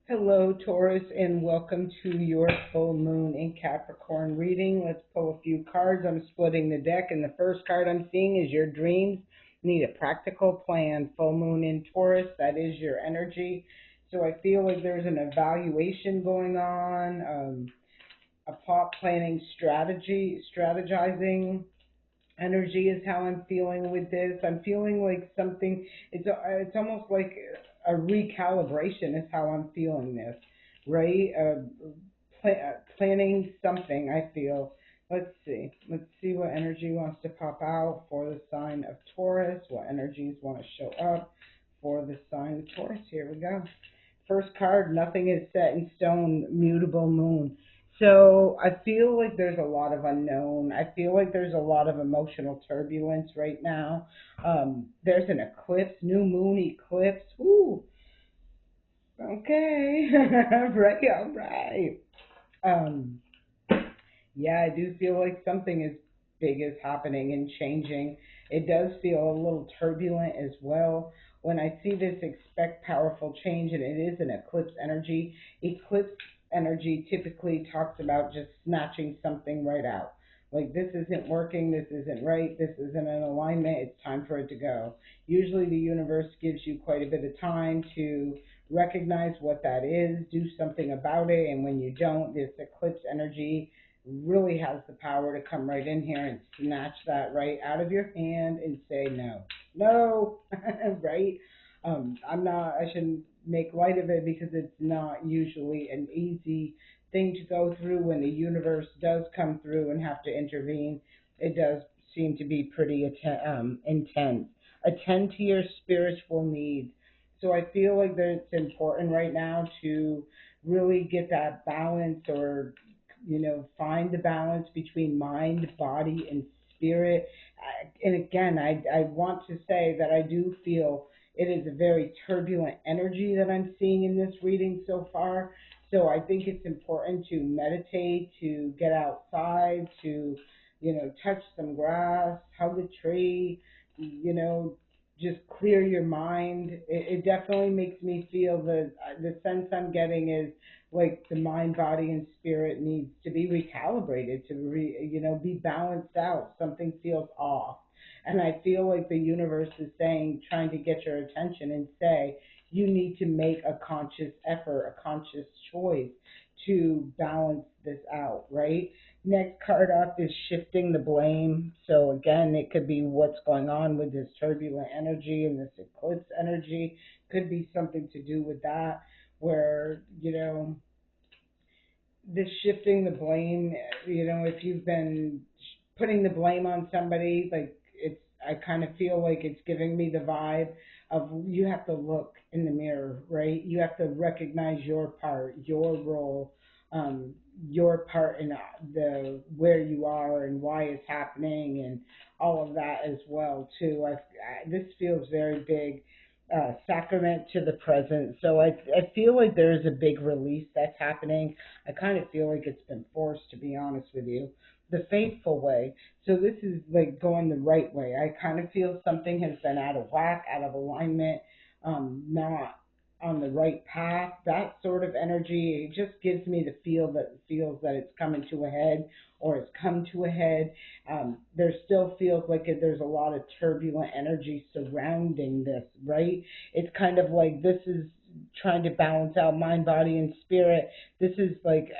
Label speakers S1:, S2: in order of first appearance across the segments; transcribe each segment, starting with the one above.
S1: Hello, Taurus, and welcome to your full moon in Capricorn reading. Let's pull a few cards. I'm splitting the deck, and the first card I'm seeing is your dreams need a practical plan. Full moon in Taurus, that is your energy. So I feel like there's an evaluation going on, a plot planning strategizing energy is how I'm feeling with this. I'm feeling like something. It's almost like a recalibration is how I'm feeling this, right? Planning something. I feel. Let's see. Let's see what energy wants to pop out for the sign of Taurus. What energies want to show up for the sign of Taurus? Here we go. First card, nothing is set in stone, mutable moon. So I feel like there's a lot of unknown. I feel like there's a lot of emotional turbulence right now. There's an eclipse, new moon eclipse. Ooh, okay. Right, all right. Um, yeah, I do feel like something is big is happening and changing. It does feel a little turbulent as well. When I see this, expect powerful change, and it is an eclipse energy. Eclipse energy typically talks about just snatching something right out. Like, this isn't working, this isn't right, this isn't in alignment, it's time for it to go. Usually, the universe gives you quite a bit of time to recognize what that is, do something about it, and when you don't, this eclipse energy really has the power to come right in here and snatch that right out of your hand and say no, no, right? I'm not. I shouldn't make light of it because it's not usually an easy thing to go through. When the universe does come through and have to intervene, it does seem to be pretty intense. Attend to your spiritual needs. So I feel like that it's important right now to really get that balance, or find the balance between mind, body, and spirit. And again, I want to say that I do feel it is a very turbulent energy that I'm seeing in this reading so far. So I think it's important to meditate, to get outside, to, touch some grass, hug a tree, just clear your mind. It definitely makes me feel the sense I'm getting is like the mind, body, and spirit needs to be recalibrated to be balanced out. Something feels off, and I feel like the universe is saying, trying to get your attention and say, you need to make a conscious effort, a conscious choice to balance this out, right? Next card up is shifting the blame. So again, it could be what's going on with this turbulent energy and this eclipse energy. Could be something to do with that, where this shifting the blame. If you've been putting the blame on somebody, like, I kind of feel like it's giving me the vibe of you have to look in the mirror, right? You have to recognize your part, your role, your part in the where you are and why it's happening, and all of that as well too. This feels very big, sacrament to the present. So I feel like there is a big release that's happening. I kind of feel like it's been forced, to be honest with you. The faithful way. So this is like going the right way. I kind of feel something has been out of whack, out of alignment, not on the right path. That sort of energy, it just gives me the feel that it feels that it's coming to a head, or it's come to a head. There still feels like there's a lot of turbulent energy surrounding this, right? It's kind of like this is trying to balance out mind, body, and spirit. This is like,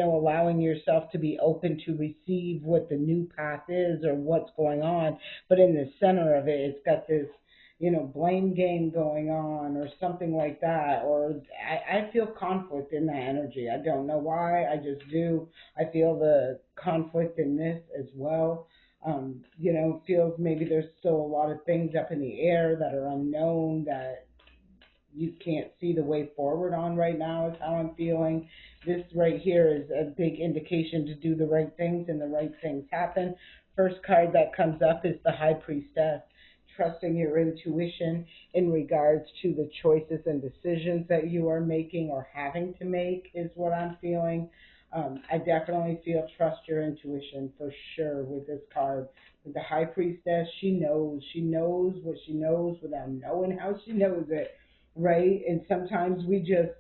S1: allowing yourself to be open to receive what the new path is or what's going on. But in the center of it, it's got this, blame game going on or something like that. Or I feel conflict in that energy. I don't know why. I just do. I feel the conflict in this as well. Feels maybe there's still a lot of things up in the air that are unknown, that you can't see the way forward on right now, is how I'm feeling. This right here is a big indication to do the right things, and the right things happen. First card that comes up is the High Priestess. Trusting your intuition in regards to the choices and decisions that you are making or having to make is what I'm feeling. I definitely feel trust your intuition for sure with this card. With the High Priestess, she knows. She knows what she knows without knowing how she knows it, right? And sometimes we just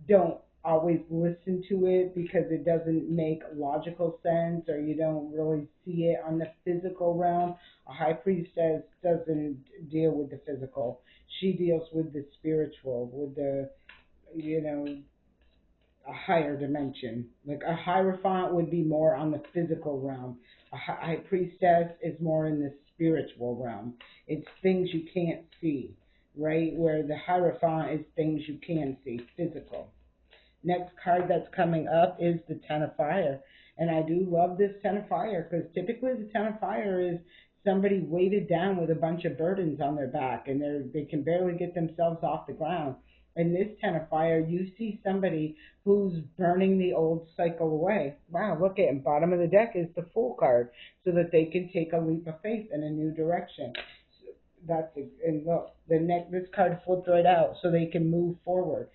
S1: don't always listen to it because it doesn't make logical sense or you don't really see it on the physical realm. A high priestess doesn't deal with the physical. She deals with the spiritual, with the, you know, a higher dimension. Like a hierophant would be more on the physical realm. A high priestess is more in the spiritual realm. It's things you can't see, right? Where the hierophant is things you can see, physical. Next card that's coming up is the Ten of Fire. And I do love this Ten of Fire because typically the Ten of Fire is somebody weighted down with a bunch of burdens on their back and they can barely get themselves off the ground. In this Ten of Fire, you see somebody who's burning the old cycle away. Wow, look at it. Bottom of the deck is the Fool card so that they can take a leap of faith in a new direction. That's and look, this card flipped right out so they can move forward,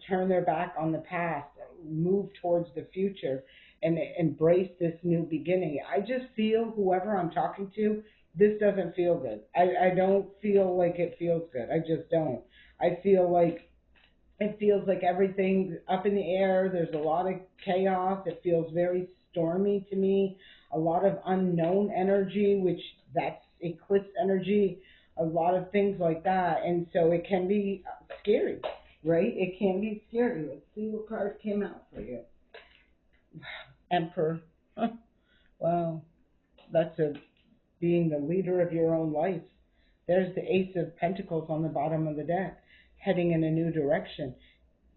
S1: turn their back on the past, move towards the future, and embrace this new beginning. I just feel whoever I'm talking to, this doesn't feel good. I don't feel like it feels good. I just don't. I feel like it feels like everything's up in the air. There's a lot of chaos. It feels very stormy to me. A lot of unknown energy, which that's eclipse energy, a lot of things like that. And so it can be scary, right? It can be scary. Let's see what card came out for you. Emperor. Huh. Wow. That's a being the leader of your own life. There's the Ace of Pentacles on the bottom of the deck, heading in a new direction.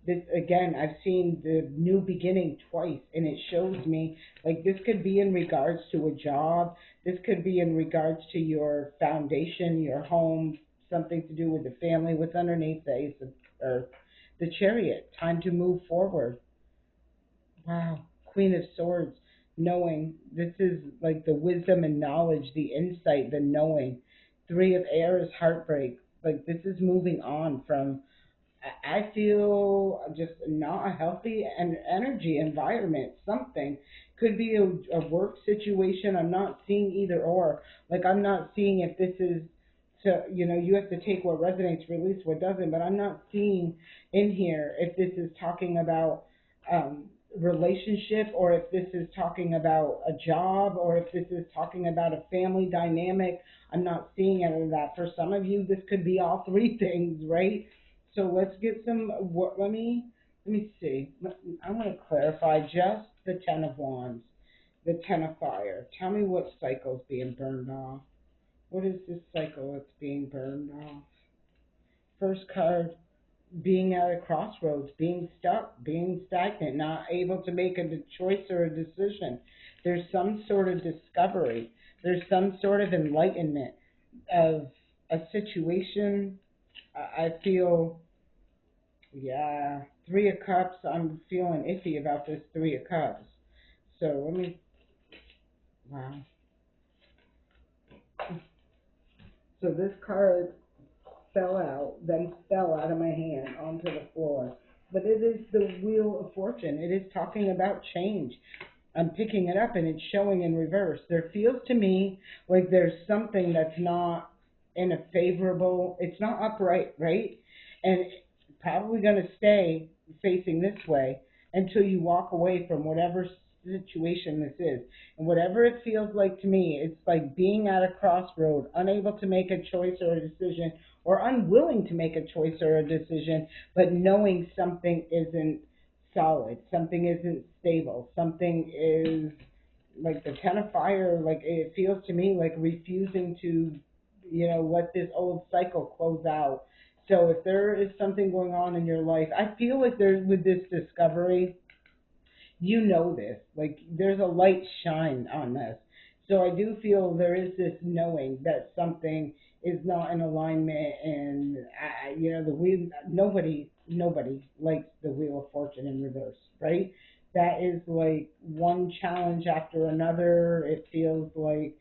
S1: This again, I've seen the new beginning twice, and it shows me like this could be in regards to a job, this could be in regards to your foundation, your home, something to do with the family. What's underneath the Ace of Earth? The Chariot. Time to move forward. Wow. Queen of Swords. Knowing. This is like the wisdom and knowledge, the insight, the knowing. Three of Air is heartbreak. Like this is moving on from, I feel just not a healthy and energy environment. Something could be a work situation. I'm not seeing either or. Like I'm not seeing if this is, so you have to take what resonates, release what doesn't. But I'm not seeing in here if this is talking about relationship or if this is talking about a job or if this is talking about a family dynamic. I'm not seeing any of that. For some of you, this could be all three things, right? So let's get some. Let me see. I want to clarify just the Ten of Wands, the Ten of Fire. Tell me what cycle's being burned off. What is this cycle that's being burned off? First card, being at a crossroads, being stuck, being stagnant, not able to make a choice or a decision. There's some sort of discovery. There's some sort of enlightenment of a situation. I feel, yeah, Three of Cups. I'm feeling iffy about this Three of Cups. So wow. So this card fell out, then fell out of my hand onto the floor. But it is the Wheel of Fortune. It is talking about change. I'm picking it up and it's showing in reverse. There feels to me like there's something that's not in a favorable, it's not upright, right? And it's probably going to stay facing this way until you walk away from whatever situation this is. And whatever it feels like to me, it's like being at a crossroad, unable to make a choice or a decision, or unwilling to make a choice or a decision, but knowing something isn't solid, something isn't stable, something is like the Ten of Fire, like it feels to me like refusing to, let this old cycle close out. So if there is something going on in your life, I feel like there's with this discovery, this, like there's a light shine on this. So I do feel there is this knowing that something is not in alignment, and the wheel. Nobody likes the Wheel of Fortune in reverse, right? That is like one challenge after another. It feels like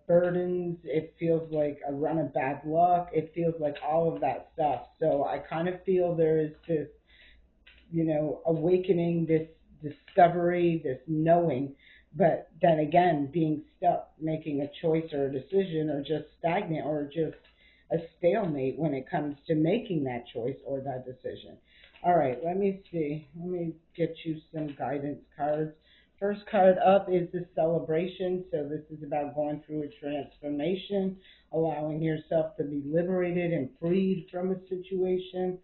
S1: burdens. It feels like a run of bad luck. It feels like all of that stuff. So I kind of feel there is this awakening, this discovery, this knowing, but then again, being stuck, making a choice or a decision, or just stagnant, or just a stalemate when it comes to making that choice or that decision. All right, let me see. Let me get you some guidance cards. First card up is the celebration. So this is about going through a transformation, allowing yourself to be liberated and freed from a situation.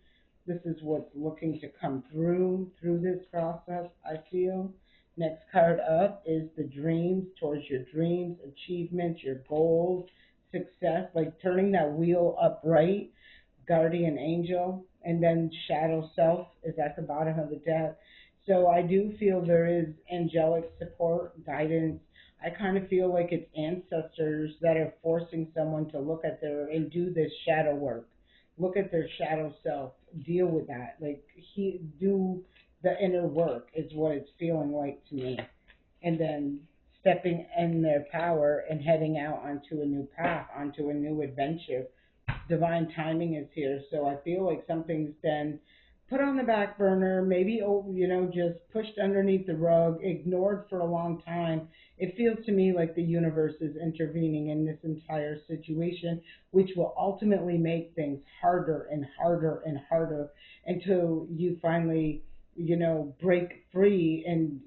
S1: This is what's looking to come through this process, I feel. Next card up is the dreams, towards your dreams, achievements, your goals, success, like turning that wheel upright, guardian angel, and then shadow self is at the bottom of the deck. So I do feel there is angelic support, guidance. I kind of feel like it's ancestors that are forcing someone to look at their and do this shadow work. Look at their shadow self, deal with that. Like he do the inner work is what it's feeling like to me. And then stepping in their power and heading out onto a new path, onto a new adventure. Divine timing is here. So I feel like something's been put on the back burner, maybe just pushed underneath the rug, ignored for a long time. It feels to me like the universe is intervening in this entire situation, which will ultimately make things harder and harder and harder until you finally, break free and,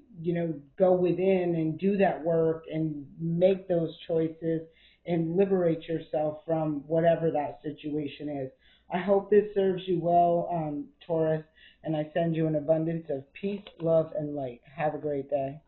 S1: go within and do that work and make those choices and liberate yourself from whatever that situation is. I hope this serves you well, Taurus, and I send you an abundance of peace, love, and light. Have a great day.